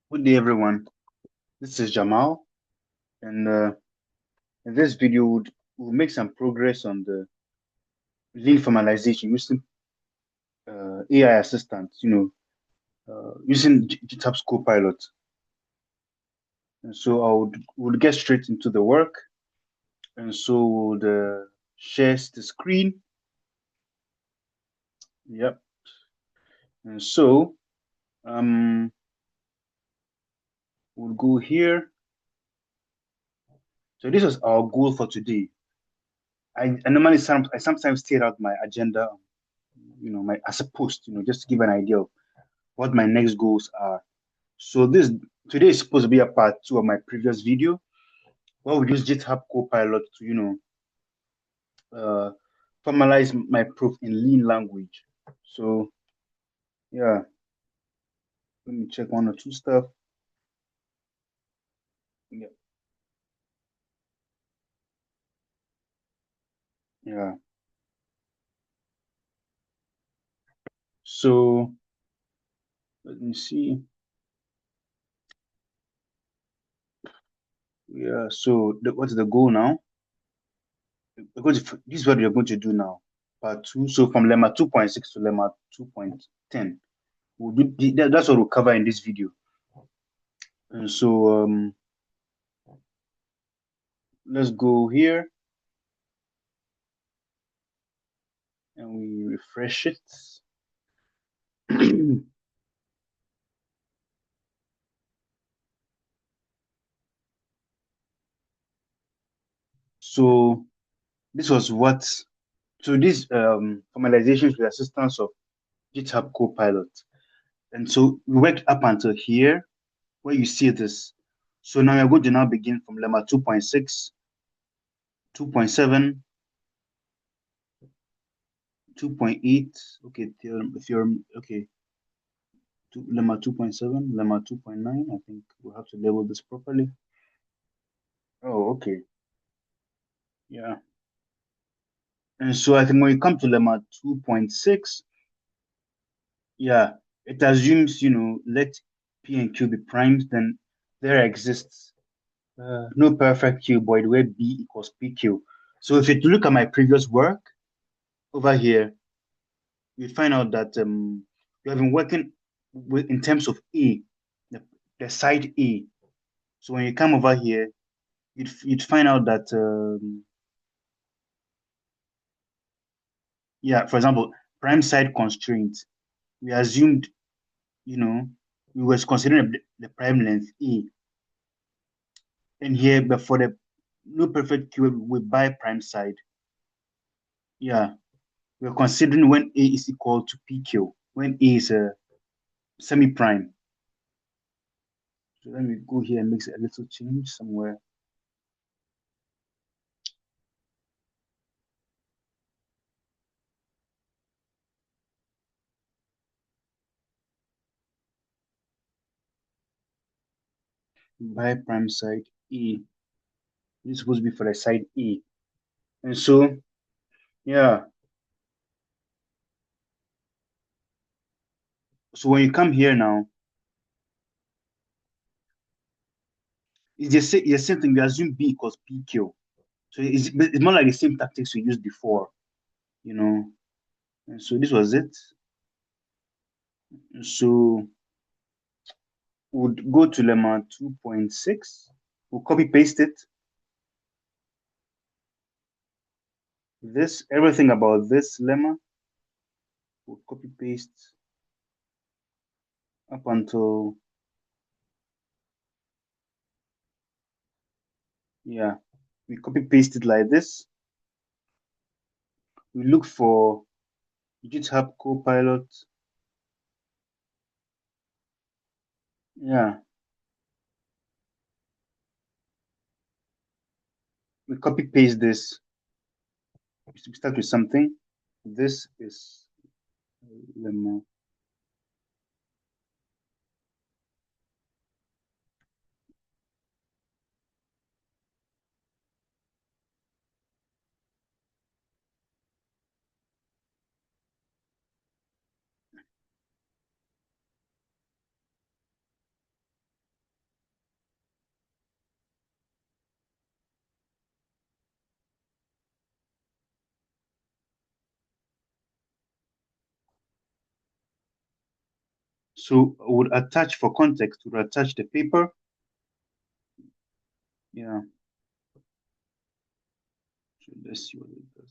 Good day, everyone. This is Jamal, and in this video, we'll make some progress on the lean formalization using AI assistants, using GitHub's Copilot. And so we'll get straight into the work, and so we'll share the screen. Yep. And so um, we'll go here. So this was our goal for today. I normally I sometimes state out my agenda, my as a post, just to give an idea of what my next goals are. So this today is supposed to be a part two of my previous video where we use GitHub Copilot to, uh, formalize my proof in lean language. So yeah, let me check one or two stuff. Yeah, yeah. So let me see. Yeah. So what's the goal now? This is what we're going to do now. Part two. So from lemma 2.6 to lemma 2.10. That's what we'll cover in this video. And so let's go here and we refresh it. So this was what so this formalizations with assistance of GitHub Copilot. And so we worked up until here where you see this. So now we're going to now begin from lemma 2.6, 2.7, 2.8. Okay, if you're okay, lemma 2.7, lemma 2.9. I think we'll have to label this properly. Oh, okay. Yeah. And so I think when you come to lemma 2.6, yeah, it assumes, let P and Q be primes, then there exists no perfect cuboid where B equals PQ. So if you look at my previous work over here, you find out that we have been working in terms of A, the side A. So when you come over here, you'd find out that, yeah, for example, prime side constraint, we assumed, you know, we was considering the prime length A. And here, but for the no perfect cube with by prime side, yeah, we're considering when A is equal to PQ, when A is a semi-prime. So let me go here and make a little change somewhere. By prime side A. This is supposed to be for the side A. And so, yeah. So when you come here now, it's the same thing. We assume B equals PQ. So it's more like the same tactics we used before, you know. And so this was it. So we'll go to lemma 2.6. We'll copy paste it. Everything about this lemma, we'll copy paste up until, yeah, we copy paste it like this. We look for GitHub Copilot. Yeah, we copy paste this. We start with something. This is lemma. So would attach for context, would attach the paper. Yeah. So let's see what it does.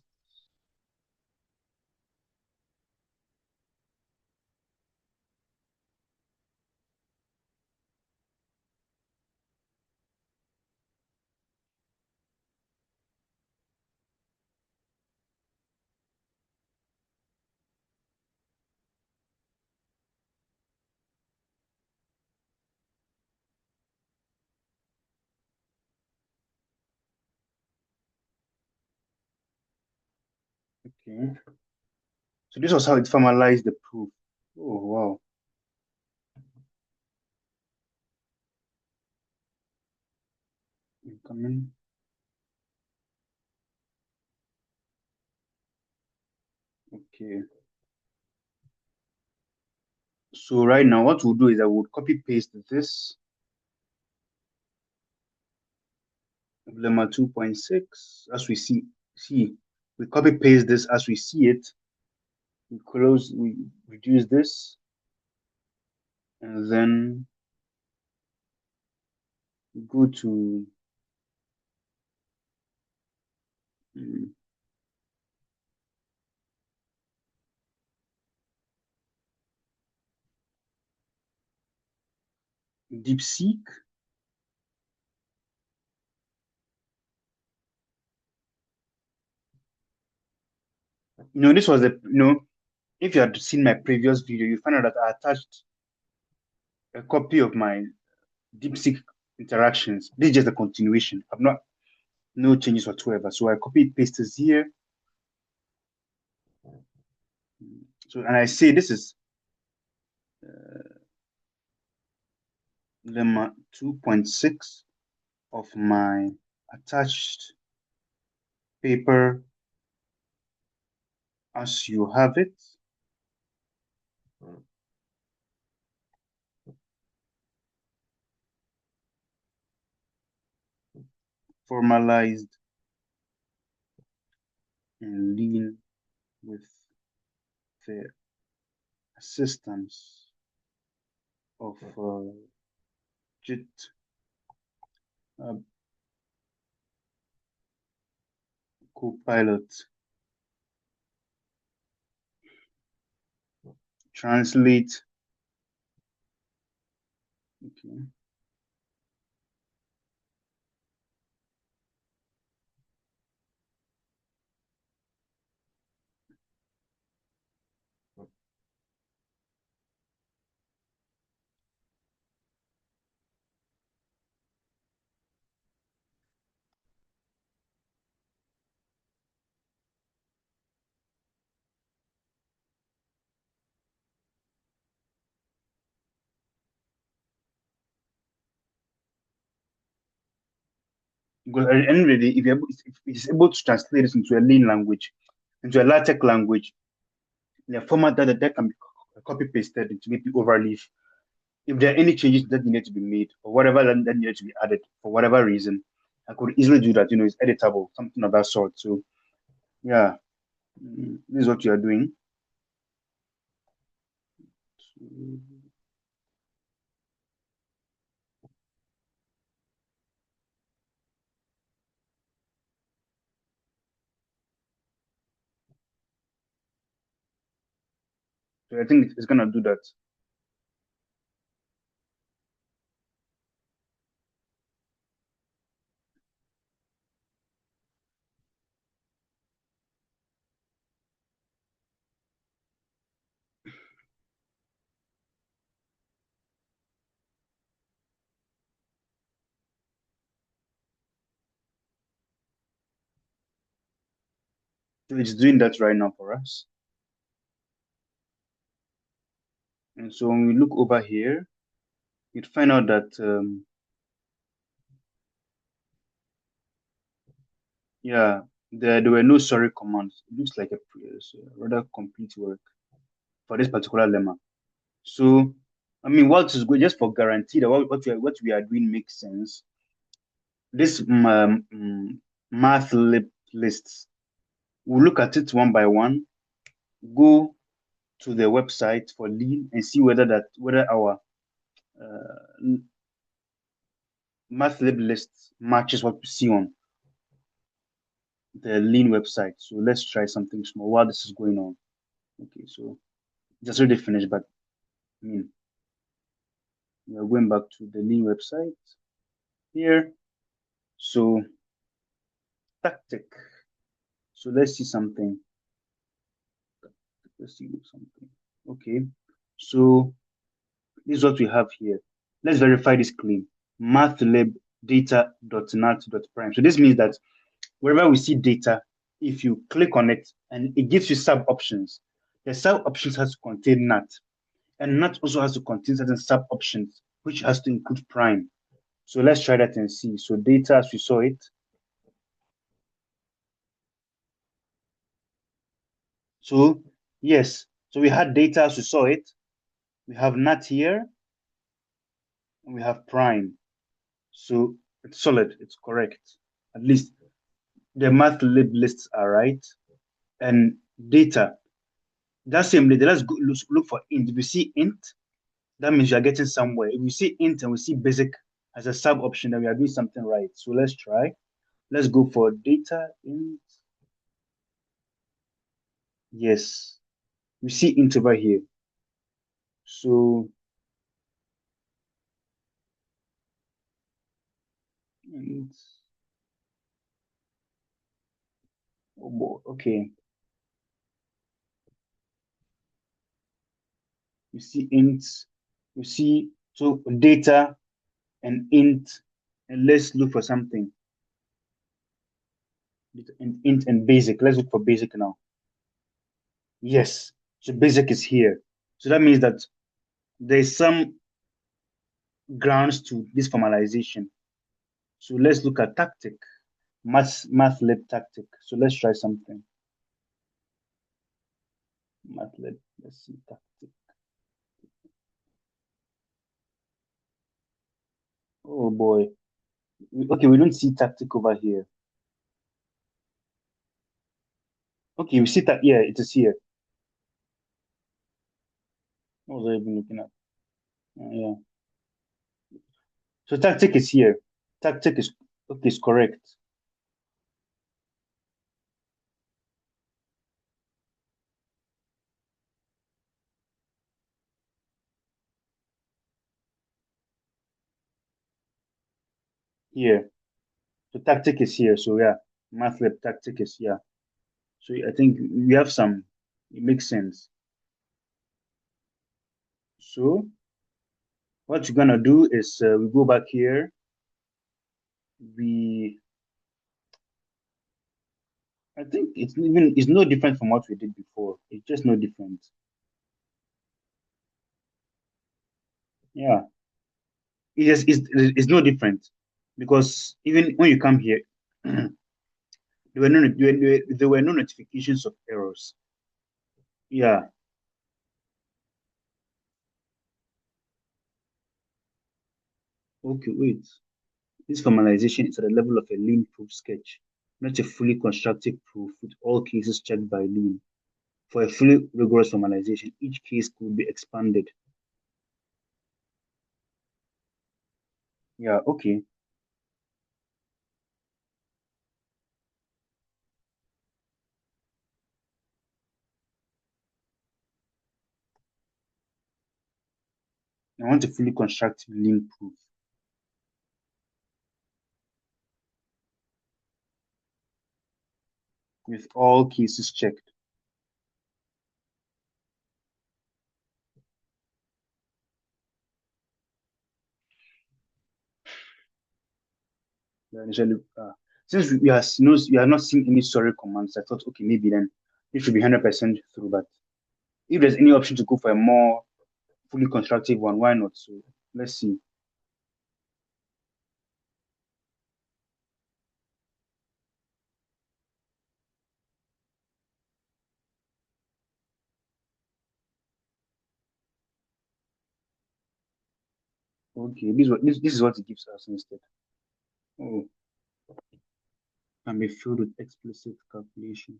Okay. So this was how it formalized the proof. Oh wow. Incoming. Okay. So right now, what we'll do is I would copy paste this lemma 2.6 as we see. We copy paste this as we see it. We reduce this, and then go to mm, DeepSeek. This was if you had seen my previous video, you find out that I attached a copy of my DeepSeek interactions. This is just a continuation. I've not no changes whatsoever. So I copy paste this here. So and I say this is lemma 2.6 of my attached paper as you have it. Formalized and lean with the assistance of GitHub Copilot. Translate. Okay. Because at the end of the day, if it's able to translate this into a lean language, into a LaTeX language, in a format that can be copy pasted into maybe overleaf. If there are any changes that need to be made or whatever that needed to be added for whatever reason, I could easily do that. It's editable, something of that sort. So yeah, this is what you are doing. So I think it's gonna do that. So it's doing that right now for us. And so when we look over here, you'd find out that yeah, there were no sorry commands. It looks like a rather complete work for this particular lemma. So, I mean, what is good just for guarantee that what we are doing makes sense. This math lists, we'll look at it one by one, go to the website for lean and see whether our math lib list matches what we see on the lean website. So let's try something small while this is going on. Okay, so just already finished, but I mean, we are going back to the lean website here. So tactic. So let's see something. Let's see something. Okay, so this is what we have here. Let's verify this claim. Mathlib data.nat.prime. So this means that wherever we see data, if you click on it and it gives you sub options, the sub options has to contain nat, and nat also has to contain certain sub options, which has to include prime. So let's try that and see. So data as we saw it. So yes, so we had data as we saw it. We have nat here, and we have prime. So it's solid, it's correct. At least the math lib lists are right. And data, that same data, let's go look for int. If we see int, that means you are getting somewhere. If we see int and we see basic as a sub option, then we are doing something right. So let's try. Let's go for data int. Yes, we see int over here. So int, oh boy, okay. We see int, we see so data and int, and let's look for something. Int and basic. Let's look for basic now. Yes, so basic is here. So that means that there's some grounds to this formalization. So let's look at tactic, math lib tactic. So let's try something. Math lib, let's see tactic. Oh boy. Okay, we don't see tactic over here. Okay, we see that. Yeah, it is here. What was I even looking at? Yeah. So tactic is here. Tactic is okay, is correct. Here. So tactic is here. So yeah, math lab tactic is yeah. So I think we have some. It makes sense. So what you're gonna do is we go back here. We I think it's no different from what we did before. It's just no different. Yeah, it's no different because even when you come here, there were no notifications of errors. Yeah. Okay, wait. This formalization is at the level of a lean proof sketch, not a fully constructive proof with all cases checked by lean. For a fully rigorous formalization, each case could be expanded. Yeah, okay. I want a fully constructive lean proof with all cases checked. Yeah, initially, since we are not seeing any sorry commands, I thought, okay, maybe then it should be 100% through. But if there's any option to go for a more fully constructive one, why not? So let's see. Okay, this is what it gives us instead. Oh, can be filled with explicit calculation.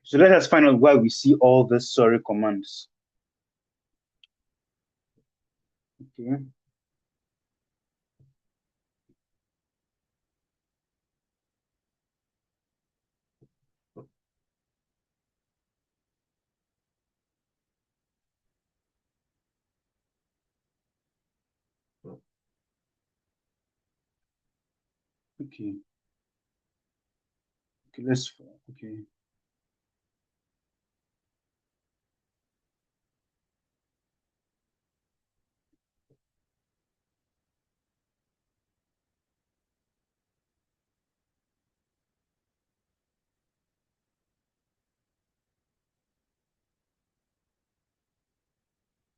So let us find out why we see all these sorry commands. Okay. Okay. Okay.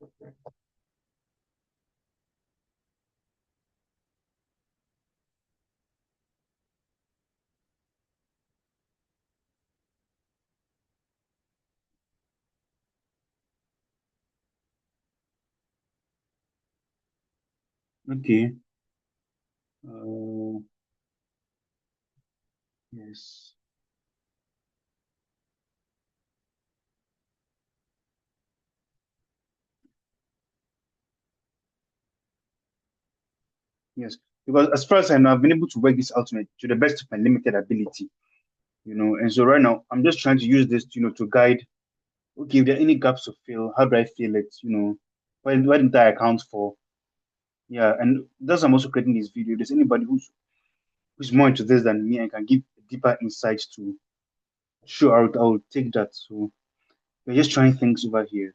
Okay. Okay. Uh, yes. Yes. Because as far as I know, I've been able to work this out to the best of my limited ability. And so right now I'm just trying to use this, to guide. Okay, if there are any gaps to fill, how do I fill it? Why didn't I account for? Yeah, and thus I'm also creating this video. If there's anybody who's more into this than me and can give deeper insights to, sure, I'll take that. So we're just trying things over here.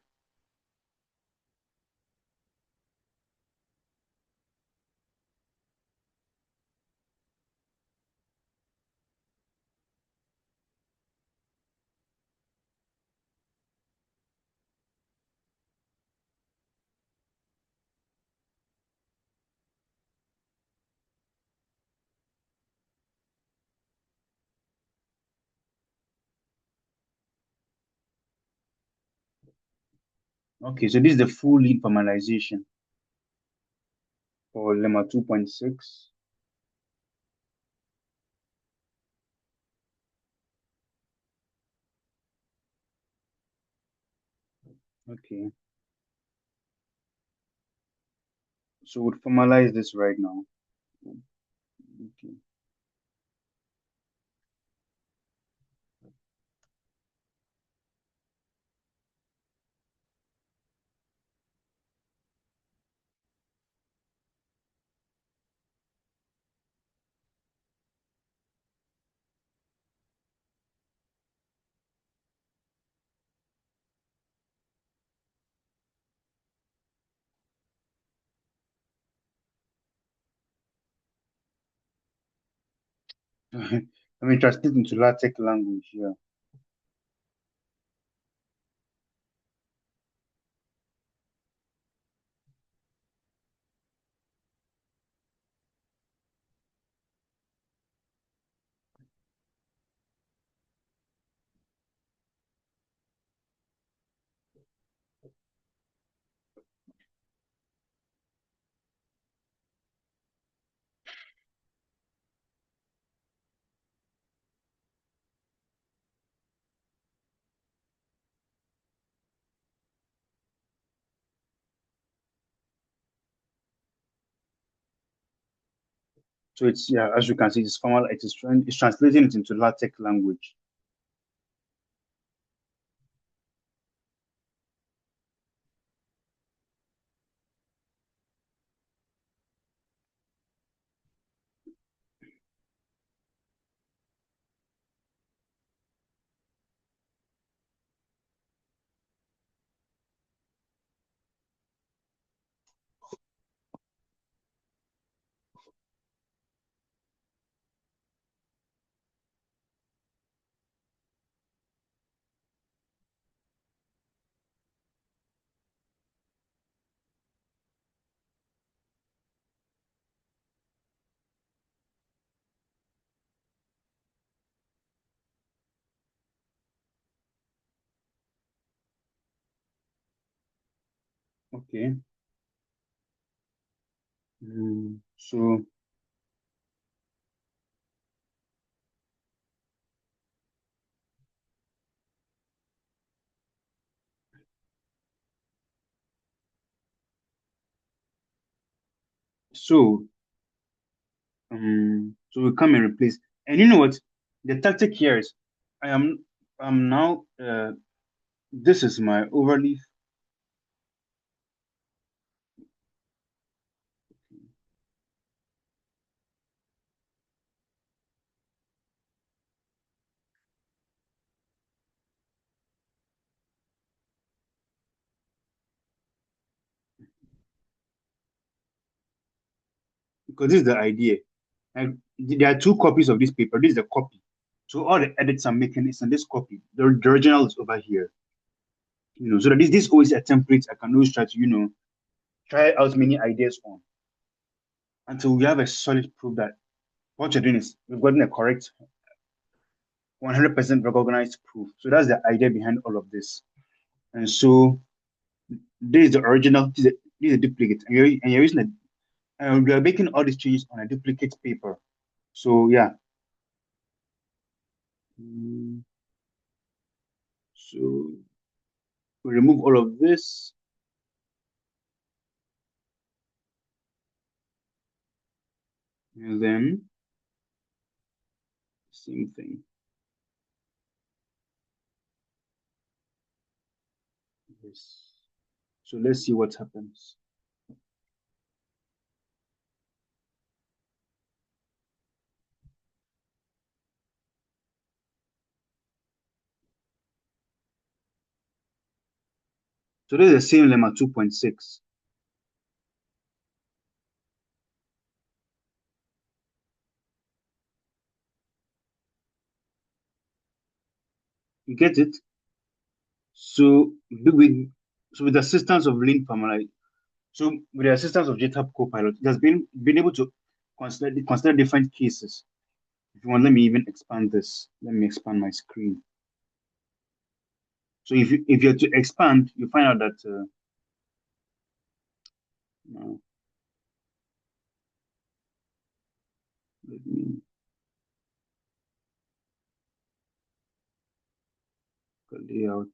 Okay, so this is the full lead formalization for lemma 2.6. Okay, so we'll formalize this right now. Okay, I mean, translate into LaTeX language. Yeah. So it's, yeah, as you can see, it's formal. It's translating it into LaTeX language. Okay. So So so we come and replace. And you know what? The tactic here is I am I'm now this is my overleaf because this is the idea. And there are two copies of this paper. This is the copy. So all the edits I'm making is in this copy. The original is over here. So that this always a template I can always try to, try out many ideas on until we have a solid proof that what you're doing is we've gotten a correct 100% recognized proof. So that's the idea behind all of this. And so this is the original, this is a duplicate, and you're using it, and we are making all these changes on a duplicate paper. So yeah. Mm, So we remove all of this, and then same thing. Yes. So let's see what happens. So this is the same lemma 2.6. You get it? So with the assistance of link formalization, so with the assistance of GitHub Copilot, it has been able to consider different cases. If you want, let me even expand this. Let me expand my screen. So if you're to expand, you find out that no, let me go layout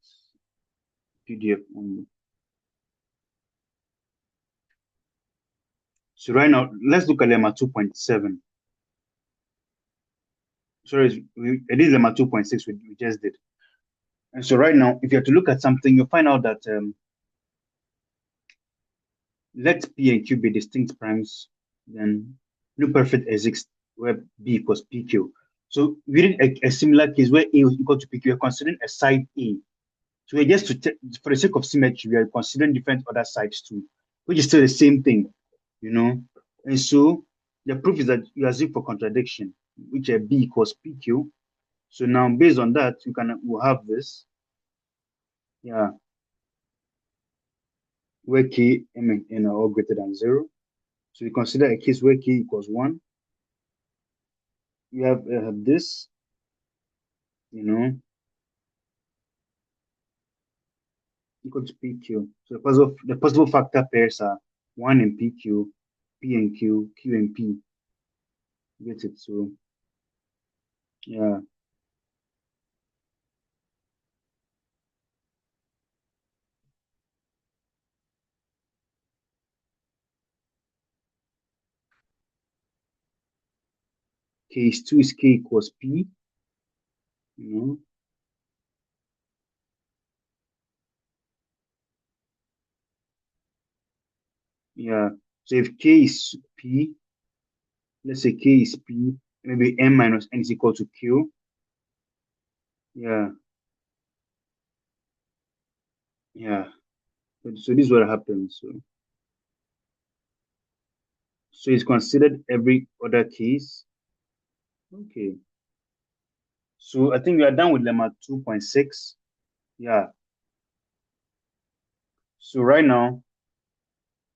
PDF only. So right now, let's look at lemma 2.7. Sorry, it is lemma 2.6 we just did. And so right now, if you have to look at something, you'll find out that let P and Q be distinct primes, then perfect exists where B equals PQ. So we did a similar case where A was equal to PQ, we're considering a side A. So we're just for the sake of symmetry, we are considering different other sides too, which is still the same thing, you know. And so the proof is that you are Z for contradiction, which B equals PQ. So now based on that, we'll have this, yeah, where K, M, and N are all greater than 0. So we consider a case where K equals 1. We have this, you know, equal to PQ. So the possible factor pairs are 1 and PQ, P and Q, Q and P. Get it? So yeah, case 2 is K equals P, you know, yeah. So if K is P, let's say K is P, maybe M minus N is equal to Q. Yeah, yeah. So this is what happens. So it's considered every other case. Okay. So I think we are done with lemma 2.6. Yeah. So right now,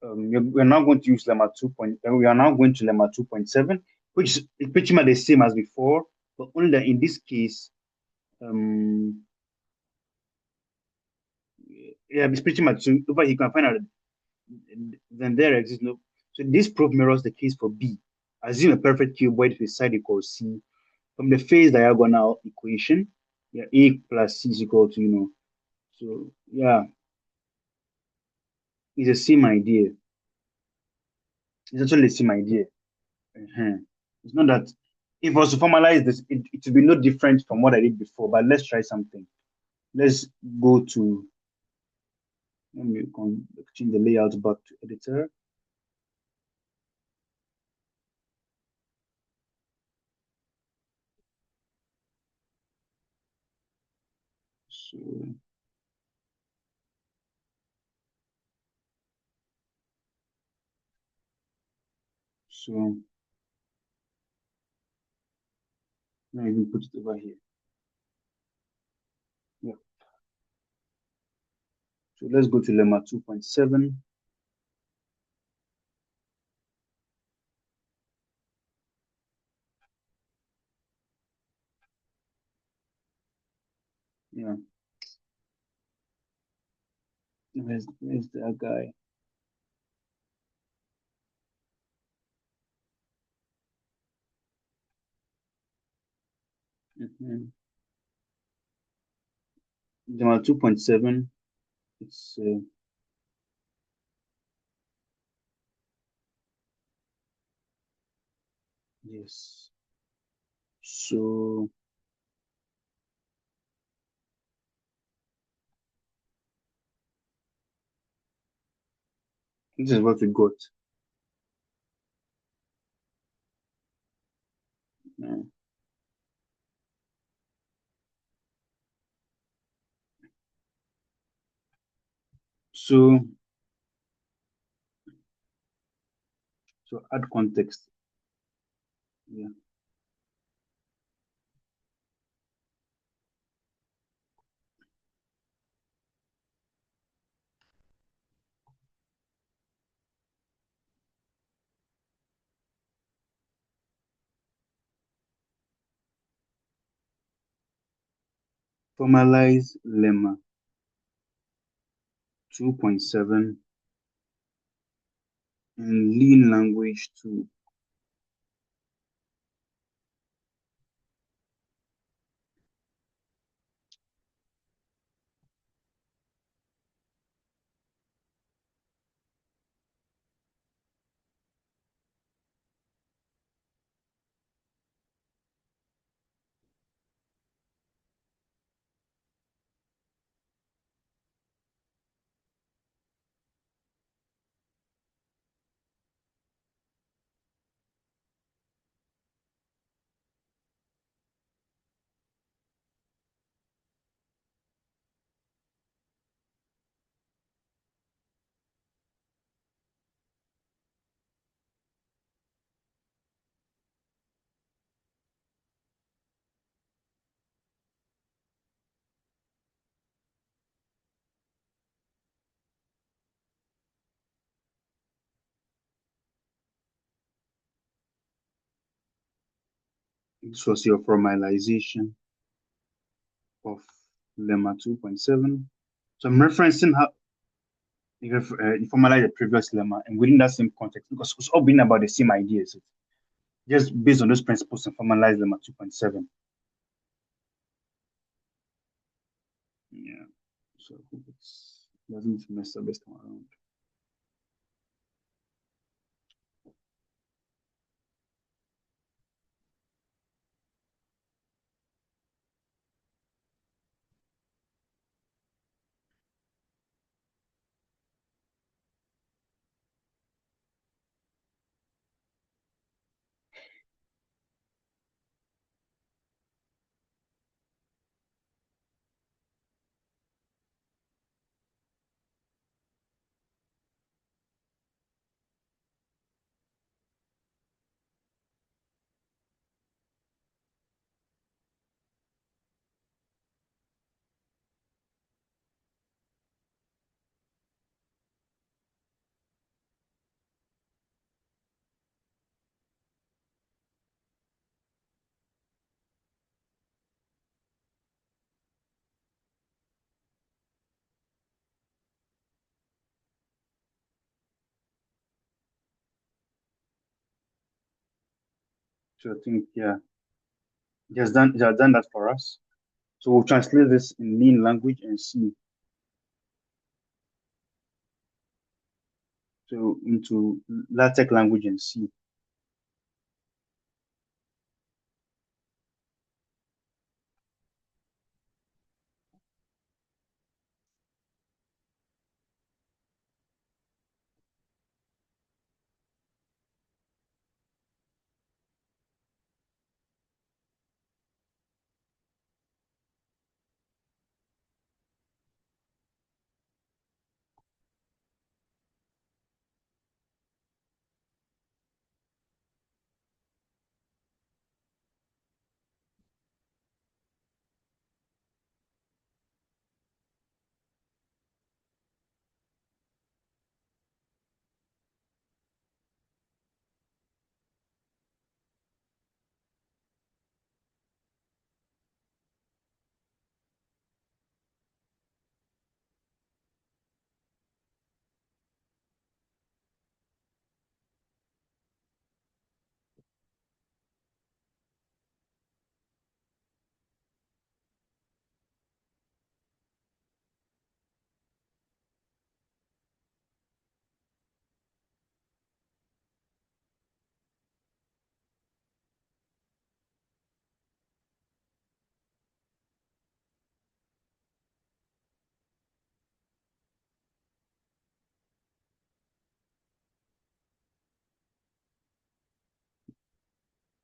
we're now going to use lemma 2. We are now going to lemma 2.7, which is pretty much the same as before, but only that in this case, um, yeah, it's pretty much so over here you can find out then there exists no. So this proof mirrors the case for B. Assume a perfect cuboid with side equals C from the phase diagonal equation. Yeah, A plus C is equal to So yeah, it's the same idea. It's actually the same idea. It's not that if I was to formalize this, it would be no different from what I did before. But let's try something. Let's go to, let me change the layout back to editor. So, so let me even put it over here. Yeah. So let's go to lemma 2.7. Yeah. Where's that guy? Lemma 2.7. It's yes. So this is what we got. Yeah. So add context. Yeah. Formalize lemma 2.7 in lean language 2. This was your formalization of lemma 2.7. So I'm referencing how you formalize the previous lemma and within that same context because it's all been about the same ideas. Just based on those principles and formalize lemma 2.7. Yeah. So I hope it doesn't mess up this time around. So I think yeah, it has done that for us. So we'll translate this in lean language and see. into LaTeX language and C.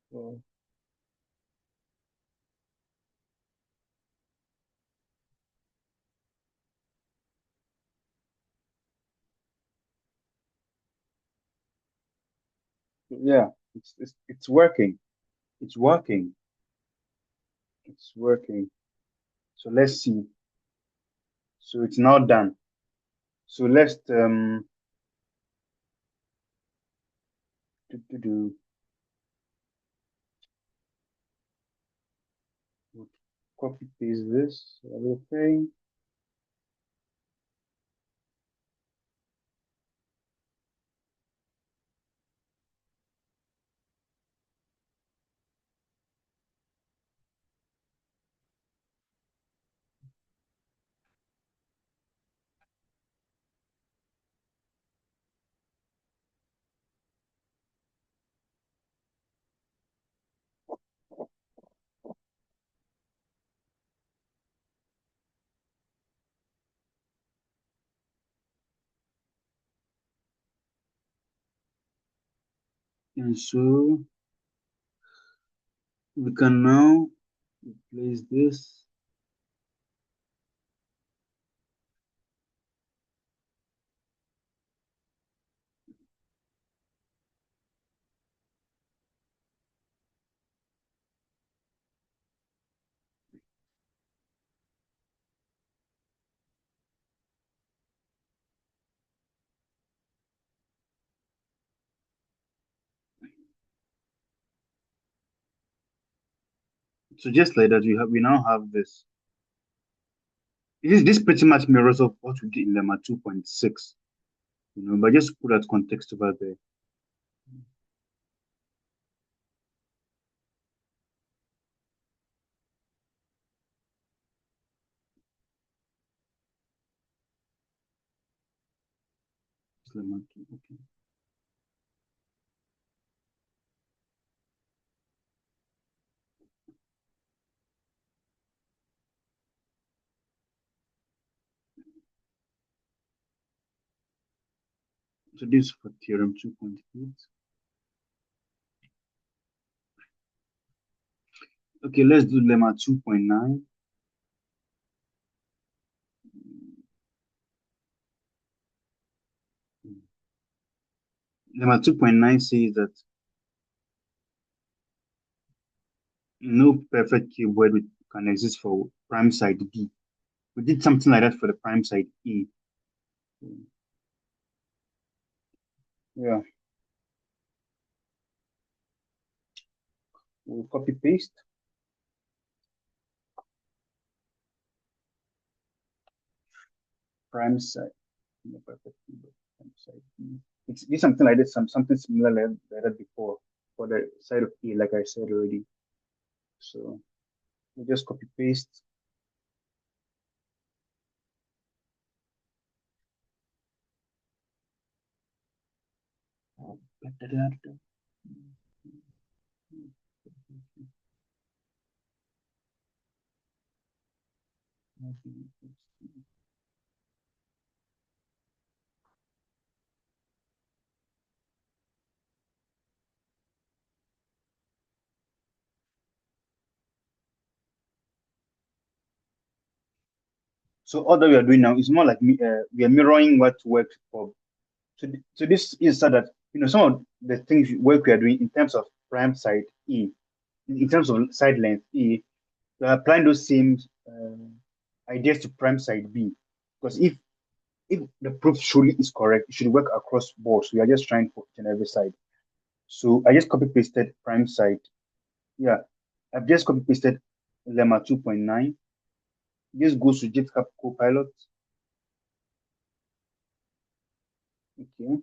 So, yeah, it's working. It's working. It's working. So let's see. So it's now done. So let's do copy paste this everything. And so we can now replace this. So just like that, we now have this. This pretty much mirrors of what we did in Lemma 2.6, but just put that context over there. Lemma 2, okay. So this is for theorem 2.8. Okay, let's do Lemma 2.9. Lemma 2.9 says that no perfect cuboid can exist for prime side B. We did something like that for the prime side A. Yeah, we'll copy paste prime side. No perfect cuboid, prime side B. It's something like this, something similar like that before for the side of A, like I said already. So we just copy paste. So all that we are doing now is more like we are mirroring what worked for. So this is so that some of the things work we are doing in terms of prime side E, in terms of side length E, we are applying those same ideas to prime side B. Because if the proof truly is correct, it should work across boards. We are just trying for each and every side. So I just copy pasted prime side. Yeah, I've just copy pasted lemma 2.9. This goes to GitHub Copilot. Okay.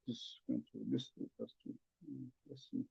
This control this equals to let's see.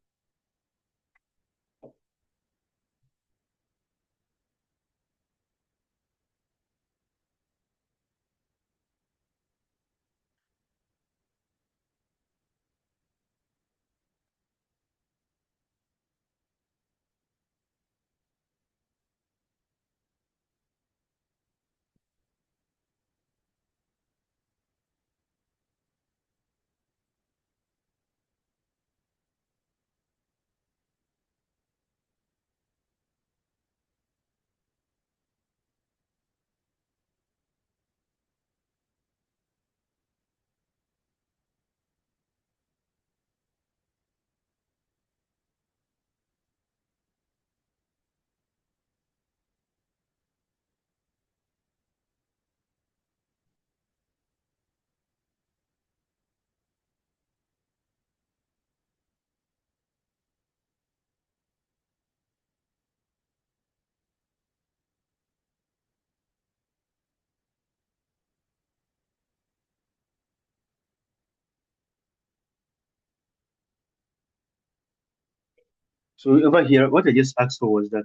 So over here, what I just asked for was that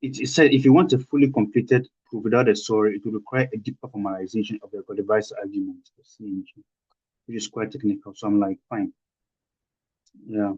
it said if you want a fully completed proof without a story, it will require a deeper formalization of the device argument, the CNG, which is quite technical. So I'm like, fine. Yeah.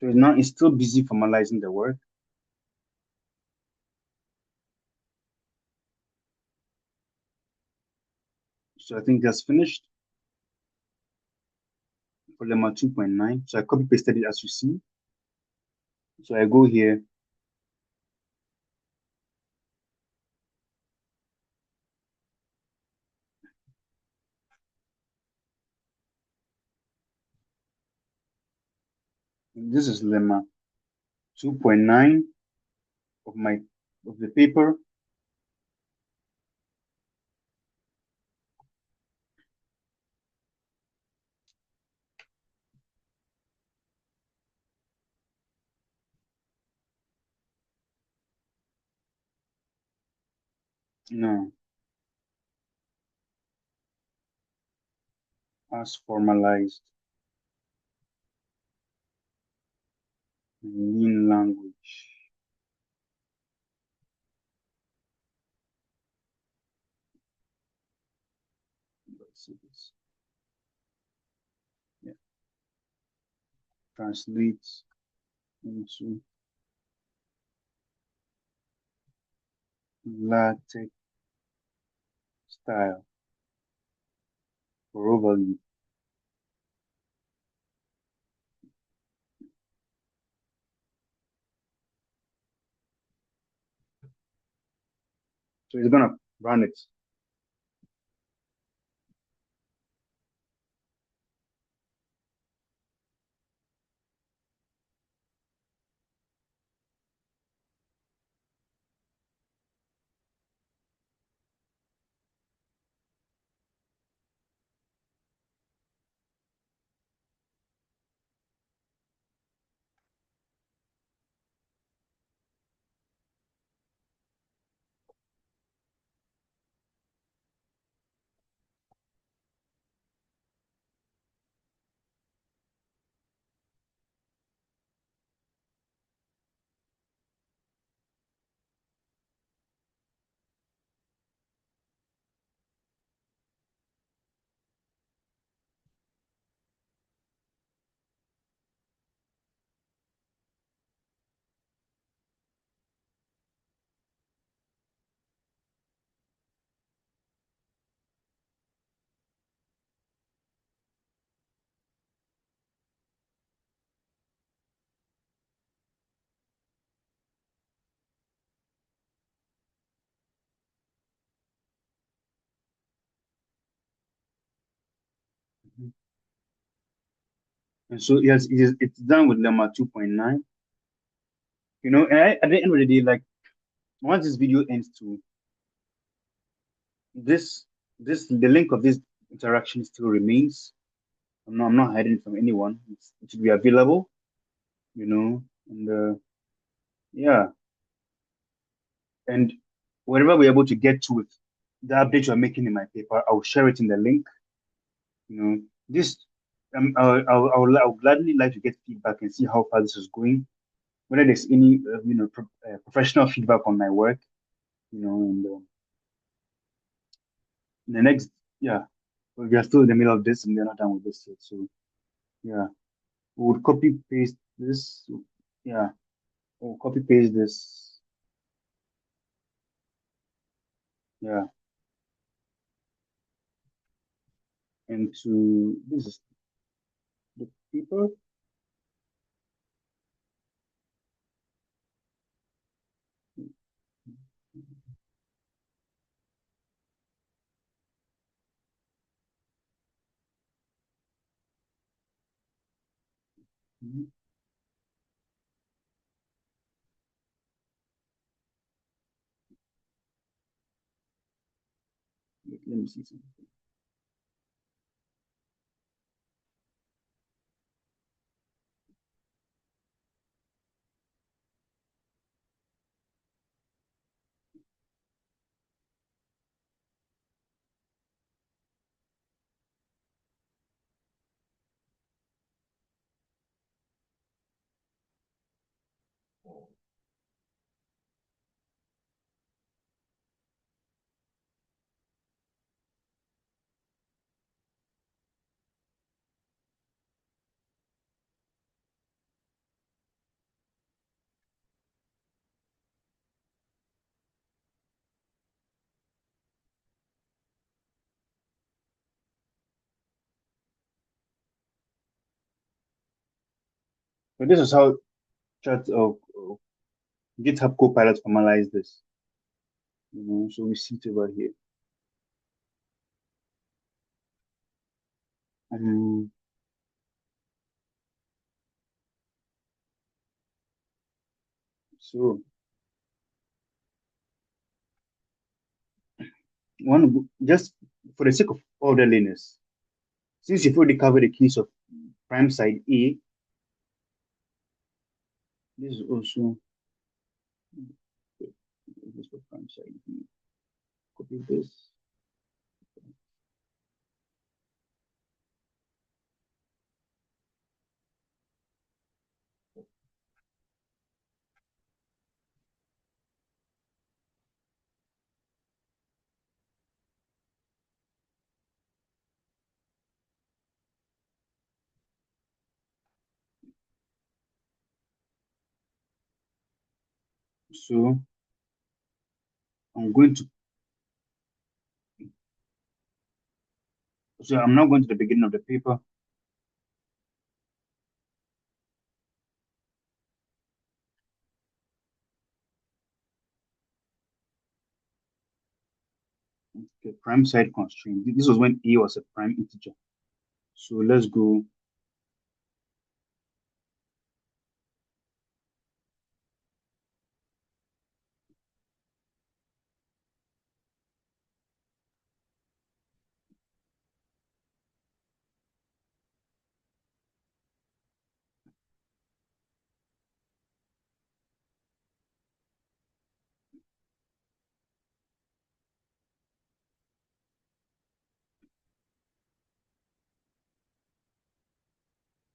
So now it's still busy formalizing the work. So I think that's finished for lemma 2.9. So I copy pasted it as you see. So I go here. This is lemma 2.9 of the paper. No, as formalized. Lean language. Let's see this. Yeah. Translate into LaTeX style for overview. So it's gonna run it. And so yes, it's done with Lemma 2.9. And at the end of the day, like once this video ends to this the link of this interaction still remains. I'm not hiding from anyone. It should be available, and yeah, and whenever we're able to get to it, the update you're making in my paper, I'll share it in the link. This I would gladly like to get feedback and see how far this is going. Whether there's any professional feedback on my work, and the next yeah, we are still in the middle of this and we're not done with this yet. So yeah, we would copy paste this. Yeah, we'll copy paste this. Yeah, into this is the paper. Mhm. Let me see something. So this is how chat GitHub Copilot formalize this. So we see it over here. Um, so one just for the sake of orderliness, since you've already covered the case of prime side A, this is also this for prime side B. Copy this. So I'm going to, so I'm now going to the beginning of the paper. Okay, prime side constraint. This was when a was a prime integer. So let's go.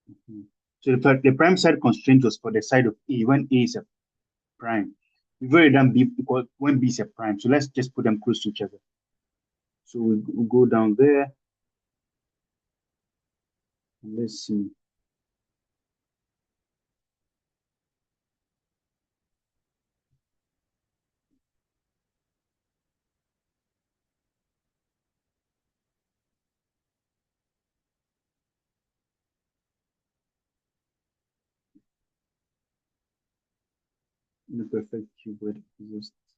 Mhm. So the prime side constraint was for the side of a when a is a prime. We've already done b equal when b is a prime. So let's just put them close to each other. So we'll go down there and let's see. The perfect cuboid exists.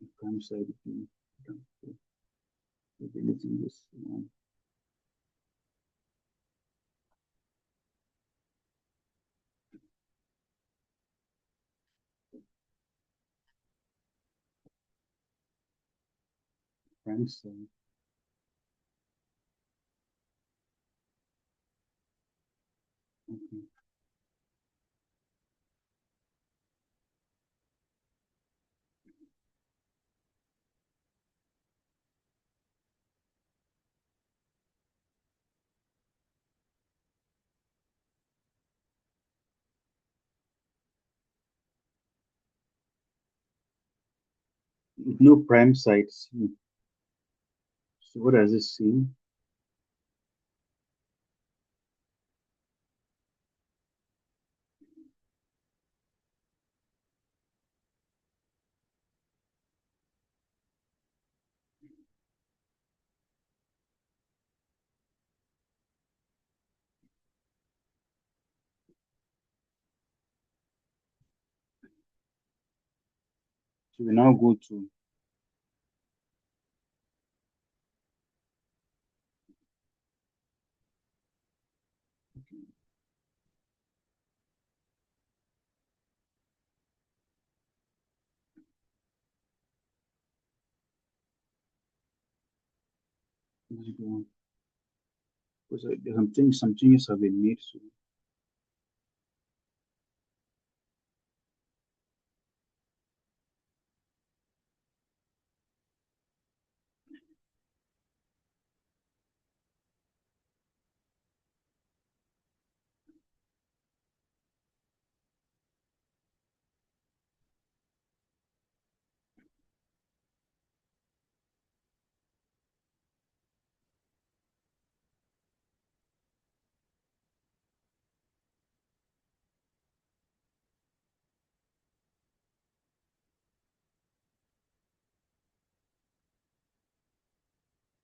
The prime side b. Deleting this one. Prime side. Okay. With no prime side c. So what does this say? So we now go to let's go because there's some changes have been made.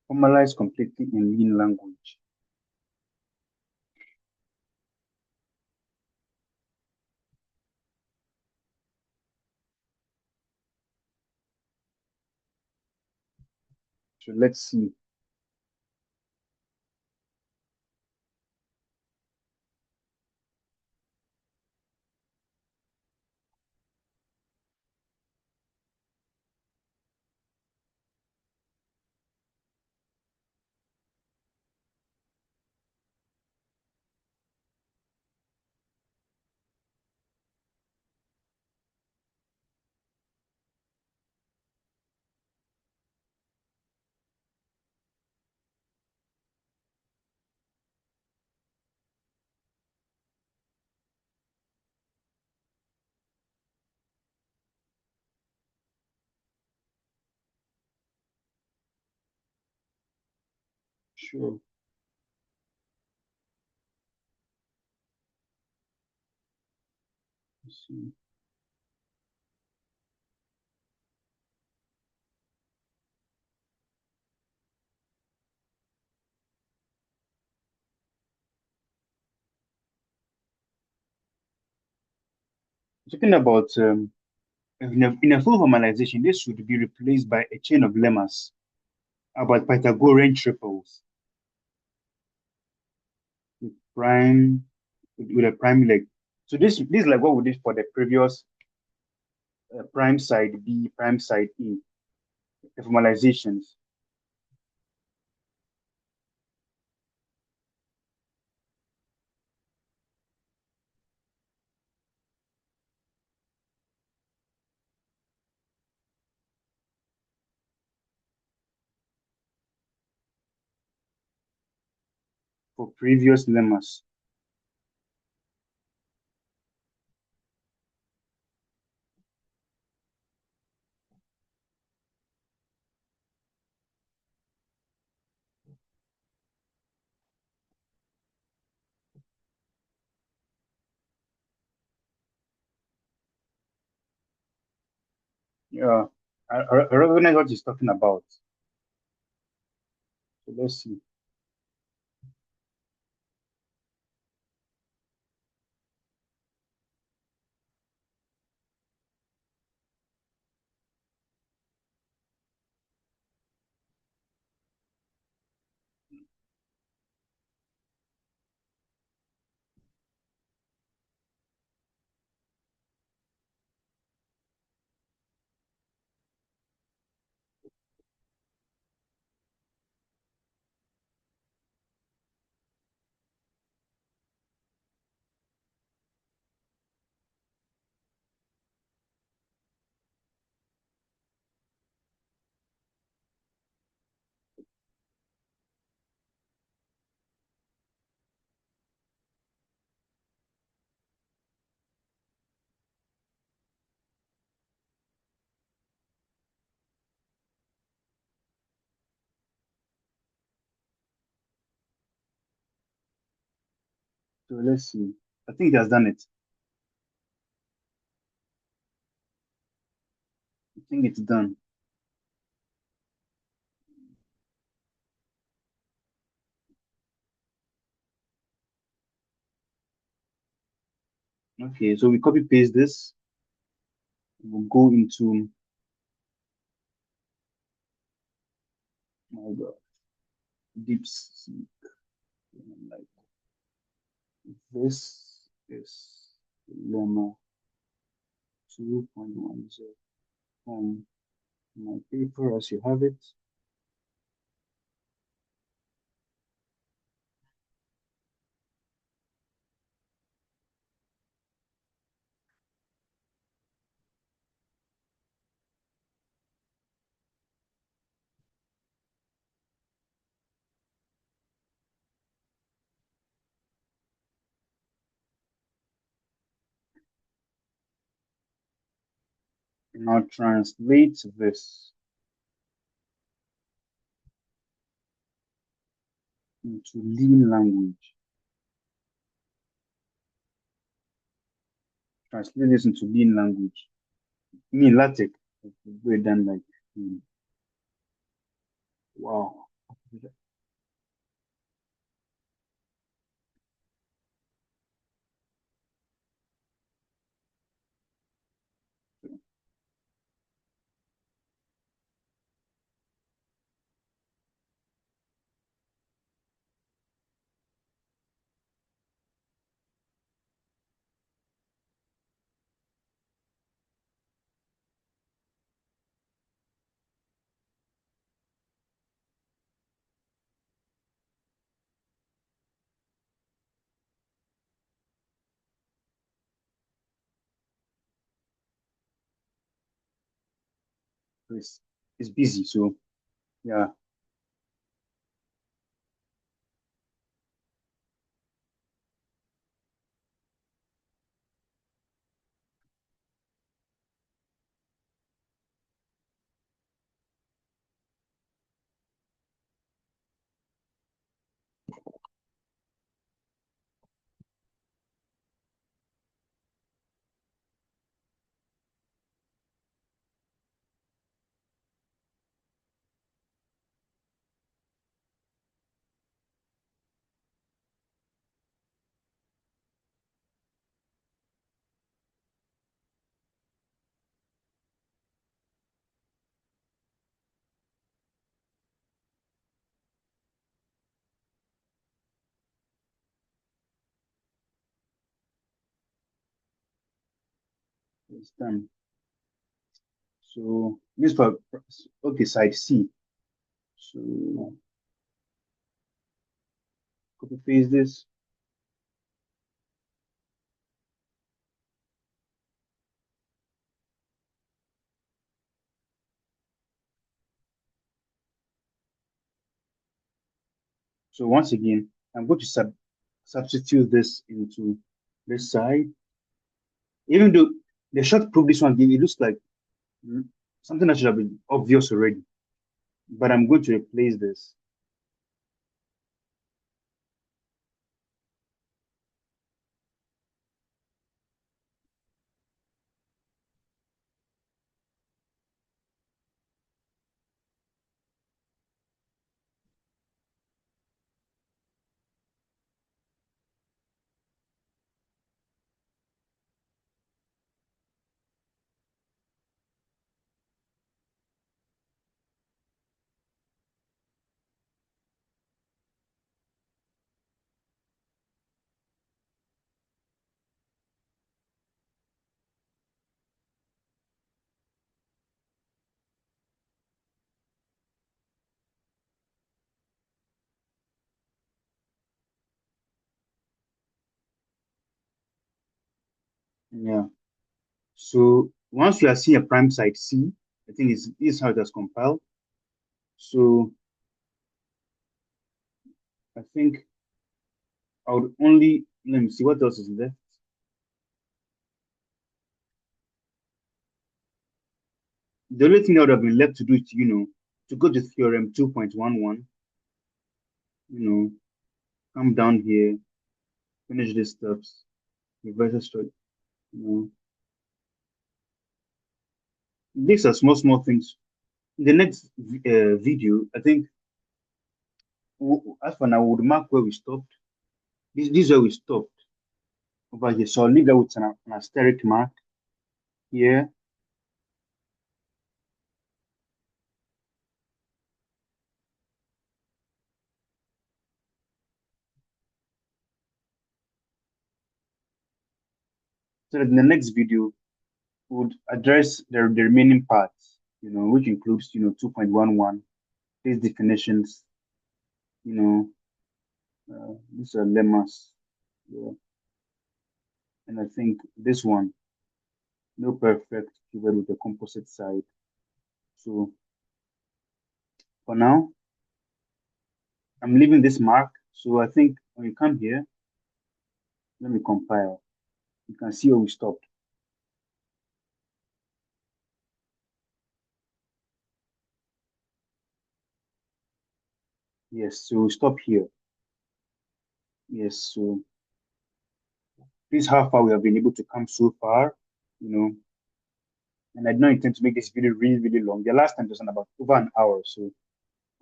Formalize completely in lean language. So let's see. Sure. Let's see. Talking about in a full formalization, this should be replaced by a chain of lemmas about Pythagorean triples with prime with a prime leg. So this is like what we did for the previous prime side B, prime side E, the formalizations for previous lemmas. Yeah, I recognize what he's talking about. So let's see. So let's see. I think he has done it. I think it's done. Okay, so we copy paste this. We'll go into my God, deep sea. Like this is lemma 2.10 on my paper as you have it. Now translate this into lean language. Translate this into lean language. I mean LaTeX. We're done like wow. It's, it's busy, so yeah. it's done. So this for okay, side C. So copy paste this. So once again, I'm going to substitute this into this side. Even though the short proof this one give, it looks like something that should have been obvious already. But I'm going to replace this. Yeah. So once you are seeing a prime side C, I think this is how it has compiled. So I think I would only let me see what else is left. The only thing that would have been left to do is, to go to theorem 2.11, come down here, finish these steps, reverse the structure, you know. These are small, small things. In the next video, I think, as for now, we would mark where we stopped. This is where we stopped over here. So I'll leave that with an asterisk mark here. So that in the next video, we would address the remaining parts, which includes, 2.11, these definitions, you know, these are lemmas. Yeah. And I think this one, no perfect keyword with the composite side. So for now, I'm leaving this mark. So I think when you come here, let me compile. You can see where we stopped. Yes, so we stop here. Yes, so this is how far we have been able to come so far, you know. And I do not intend to make this video really, really long. The last time it was about over an hour. So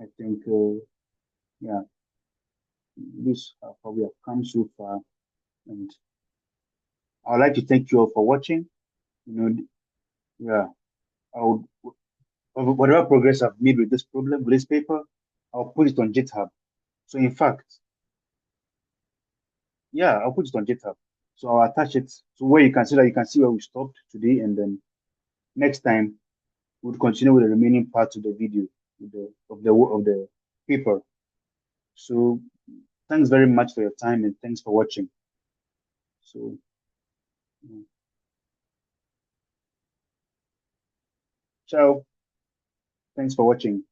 I think, yeah, this is how far we have come so far. And I'd like to thank you all for watching. You know, yeah, I would, whatever progress I've made with this problem, with this paper, I'll put it on GitHub. So in fact, yeah, I'll put it on GitHub. So I'll attach it to where you can see that you can see where we stopped today, and then next time we'll continue with the remaining parts of the video of the paper. So thanks very much for your time and thanks for watching. So ciao. Thanks for watching.